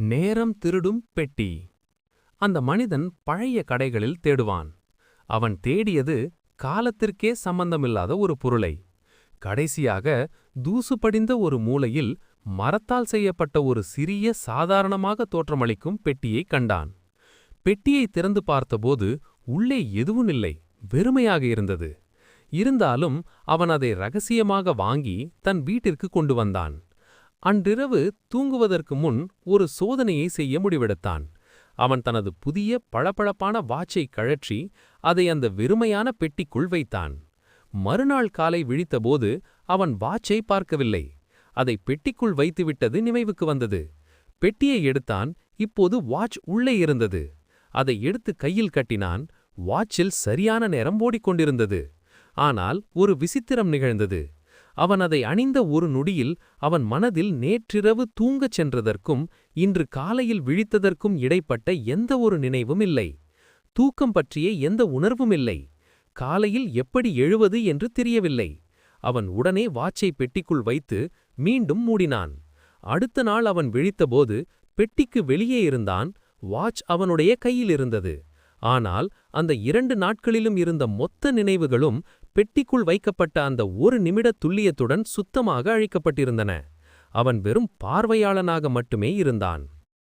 நேரம் திருடும் பெட்டி. அந்த மனிதன் பழைய கடைகளில் தேடுவான். அவன் தேடியது காலத்திற்கே சம்பந்தமில்லாத ஒரு பொருளை. கடைசியாக தூசு படிந்த ஒரு மூலையில் மரத்தால் செய்யப்பட்ட ஒரு சிறிய சாதாரணமாக தோற்றமளிக்கும் பெட்டியைக் கண்டான். பெட்டியை திறந்து பார்த்தபோது உள்ளே எதுவும் இல்லை, வெறுமையாக இருந்தது. இருந்தாலும் அவன் அதை ரகசியமாக வாங்கி தன் வீட்டிற்கு கொண்டு வந்தான். அன்றிரவு தூங்குவதற்கு முன் ஒரு சோதனையை செய்ய முடிவெடுத்தான். அவன் தனது புதிய பளபளப்பான வாட்சை கழற்றி அதை அந்த வெறுமையான பெட்டிக்குள் வைத்தான். மறுநாள் காலை விழித்தபோது அவன் வாட்சை பார்க்கவில்லை. அதை பெட்டிக்குள் வைத்துவிட்டது நினைவுக்கு வந்தது. பெட்டியை எடுத்தான். இப்போது வாட்ச் உள்ளே இருந்தது. அதை எடுத்து கையில் கட்டினான். வாட்சில் சரியான நேரம் ஓடிக்கொண்டிருந்தது. ஆனால் ஒரு விசித்திரம் நிகழ்ந்தது. அவன் அதை அணிந்த ஒரு நொடியில் அவன் மனதில் நேற்றிரவு தூங்கச் சென்றதற்கும் இன்று காலையில் விழித்ததற்கும் இடைப்பட்ட எந்த ஒரு நினைவும் இல்லை. தூக்கம் பற்றிய எந்த உணர்வும் இல்லை. காலையில் எப்படி எழுவது என்று தெரியவில்லை. அவன் உடனே வாட்சை பெட்டிக்குள் வைத்து மீண்டும் மூடினான். அடுத்த நாள் அவன் விழித்தபோது பெட்டிக்கு வெளியே இருந்தான். வாட்ச் அவனுடைய கையில் இருந்தது. ஆனால் அந்த 2 நாட்களிலும் இருந்த மொத்த நினைவுகளும் பெட்டிக்குள் வைக்கப்பட்ட அந்த ஒரு நிமிட துல்லியத்துடன் சுத்தமாக அழிக்கப்பட்டிருந்தன. அவன் வெறும் பார்வையாளனாக மட்டுமே இருந்தான்.